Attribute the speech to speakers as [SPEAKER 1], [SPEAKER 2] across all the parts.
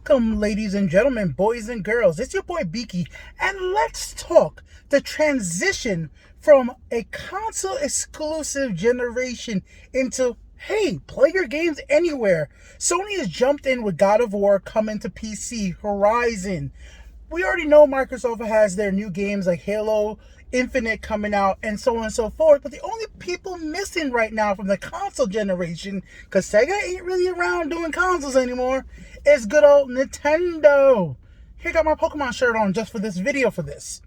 [SPEAKER 1] Welcome, ladies and gentlemen, boys and girls. It's your boy Beaky, and let's talk the transition from a console exclusive generation into, hey, play your games anywhere. Sony has jumped in with God of War coming to PC, Horizon. We already know Microsoft has their new games like Halo Infinite coming out and so on and so forth, but the only people missing right now from the console generation, because Sega ain't really around doing consoles anymore, is good old Nintendo. Here, got my Pokemon shirt on just for this video for this.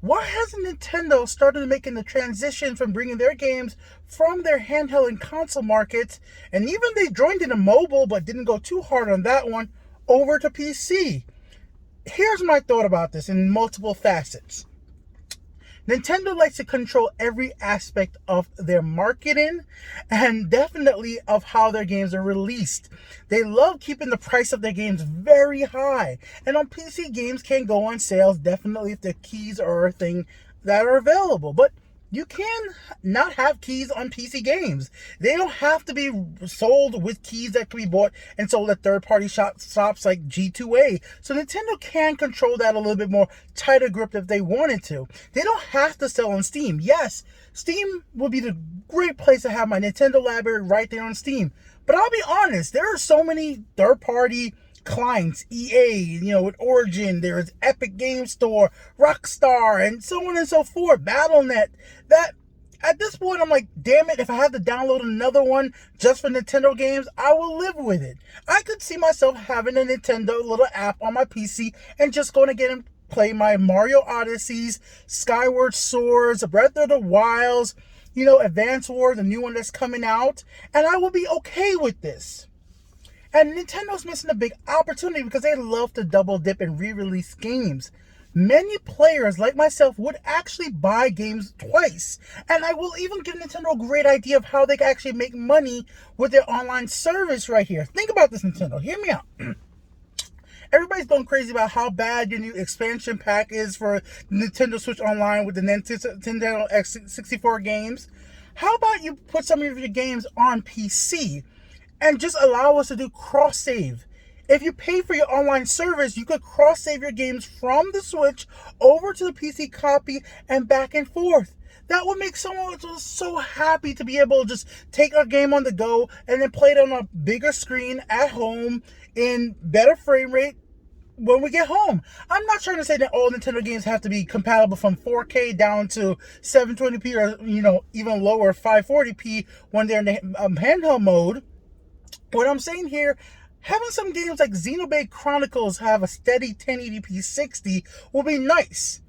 [SPEAKER 1] Why hasn't Nintendo started making the transition from bringing their games from their handheld and console markets, and even they joined in a mobile but didn't go too hard on that one, over to PC? Here's my thought about this in multiple facets. Nintendo likes to control every aspect of their marketing and definitely of how their games are released. They love keeping the price of their games very high. And on PC, games can go on sales definitely if the keys are a thing that are available. But you can not have keys on PC games. They don't have to be sold with keys that can be bought and sold at third-party shops like G2A. So Nintendo can control that a little bit more tighter grip if they wanted to. They don't have to sell on Steam. Yes, Steam would be the great place to have my Nintendo library right there on Steam. But I'll be honest, there are so many third-party clients, EA, with Origin, there's Epic Game Store, Rockstar, and so on and so forth, Battle.net, that at this point I'm like, damn it, if I have to download another one just for Nintendo games, I will live with it. I could see myself having a Nintendo little app on my PC and just going to get and play my Mario Odysseys, Skyward Swords, Breath of the Wilds, Advance Wars, the new one that's coming out, and I will be okay with this. And Nintendo's missing a big opportunity because they love to double dip and re-release games. Many players like myself would actually buy games twice. And I will even give Nintendo a great idea of how they can actually make money with their online service right here. Think about this, Nintendo. Hear me out. Everybody's going crazy about how bad your new expansion pack is for Nintendo Switch Online with the Nintendo X64 games. How about you put some of your games on PC and just allow us to do cross-save? If you pay for your online service, you could cross-save your games from the Switch over to the PC copy and back and forth. That would make someone so happy to be able to just take a game on the go and then play it on a bigger screen at home in better frame rate when we get home. I'm not trying to say that all Nintendo games have to be compatible from 4K down to 720p or, even lower 540p when they're in the handheld mode. What I'm saying here, having some games like Xenoblade Chronicles have a steady 1080p 60 will be nice.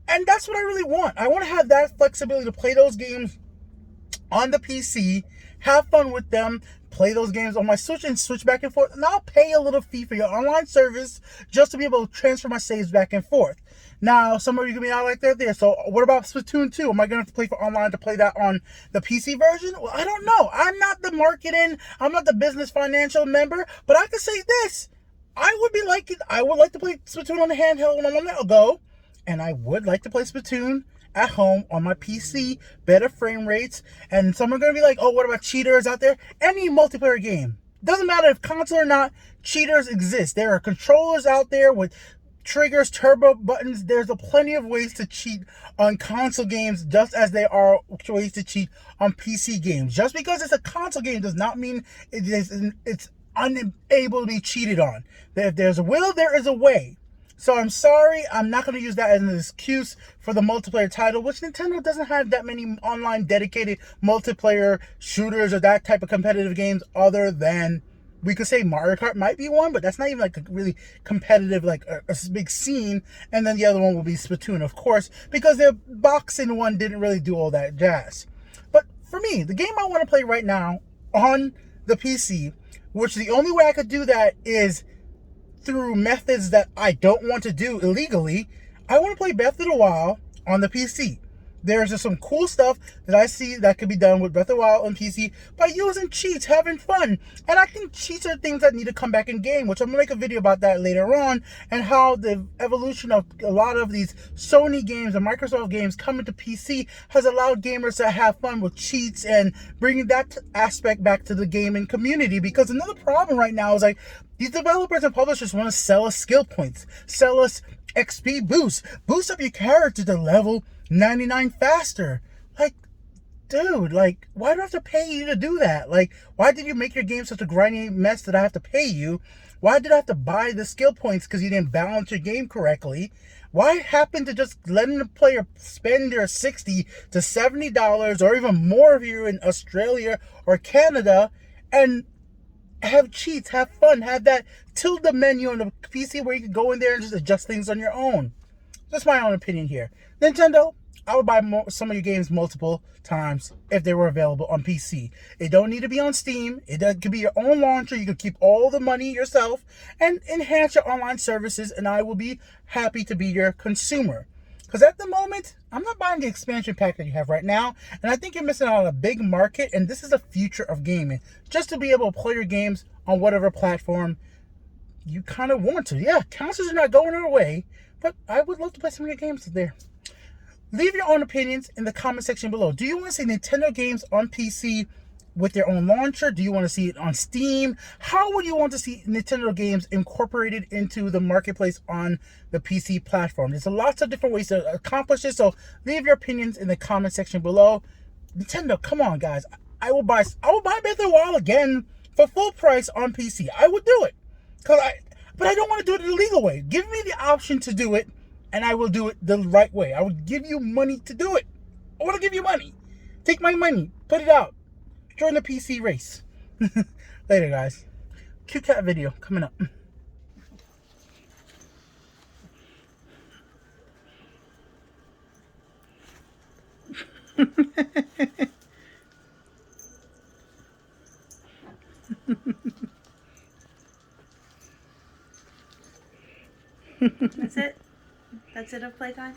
[SPEAKER 1] And that's what I really want. I want to have that flexibility to play those games on the PC, have fun with them, play those games on my Switch and switch back and forth. And I'll pay a little fee for your online service just to be able to transfer my saves back and forth. Now, some of you can be out like that there. So what about Splatoon 2? Am I going to have to play for online to play that on the PC version? Well, I don't know. I'm not the marketing, I'm not the business financial member, but I can say this. I would like to play Splatoon on the handheld when I'm on the go, and I would like to play Splatoon at home on my PC, better frame rates. And some are going to be like, oh, what about cheaters out there? Any multiplayer game, doesn't matter if console or not, cheaters exist. There are controllers out there with triggers, turbo buttons. There's plenty of ways to cheat on console games, just as there are ways to cheat on PC games. Just because it's a console game does not mean it's unable to be cheated on. If there's a will, there is a way. So I'm sorry, I'm not going to use that as an excuse for the multiplayer title, which Nintendo doesn't have that many online dedicated multiplayer shooters or that type of competitive games, other than, we could say Mario Kart might be one, but that's not even like a really competitive, like a big scene. And then the other one will be Splatoon, of course, because their boxing one didn't really do all that jazz. But for me, the game I want to play right now on the PC, which the only way I could do that is through methods that I don't want to do illegally, I want to play Breath of the Wild on the PC. There's just some cool stuff that I see that could be done with Breath of the Wild on PC by using cheats, having fun. And I think cheats are things that need to come back in game, which I'm going to make a video about that later on, and how the evolution of a lot of these Sony games and Microsoft games coming to PC has allowed gamers to have fun with cheats and bringing that aspect back to the gaming community. Because another problem right now is like, These developers and publishers want to sell us skill points, sell us XP boosts, boost up your character to level 99 faster. Like, dude, like, why do I have to pay you to do that? Like, why did you make your game such a grindy mess that I have to pay you? Why did I have to buy the skill points because you didn't balance your game correctly? Why happen to just letting the player spend their $60 to $70 or even more if you're in Australia or Canada and have cheats, have fun, have that tilde menu on the PC where you can go in there and just adjust things on your own? Just my own opinion here. Nintendo, I would buy some of your games multiple times if they were available on PC. It don't need to be on Steam. It could be your own launcher. You can keep all the money yourself and enhance your online services, and I will be happy to be your consumer. Because at the moment, I'm not buying the expansion pack that you have right now, and I think you're missing out on a big market, and this is the future of gaming. Just to be able to play your games on whatever platform you kind of want to. Yeah, consoles are not going away, but I would love to play some of your games there. Leave your own opinions in the comment section below. Do you want to see Nintendo games on PC with their own launcher? Do you want to see it on Steam? How would you want to see Nintendo games incorporated into the marketplace on the PC platform? There's lots of different ways to accomplish this, so leave your opinions in the comment section below. Nintendo, come on, guys. I will buy Breath of the Wild again for full price on PC. I would do it. But I don't want to do it the legal way. Give me the option to do it, and I will do it the right way. I would give you money to do it. I want to give you money. Take my money. Put it out. Join the PC race. Later, guys. Cute cat video coming up.
[SPEAKER 2] That's it? That's it of playtime?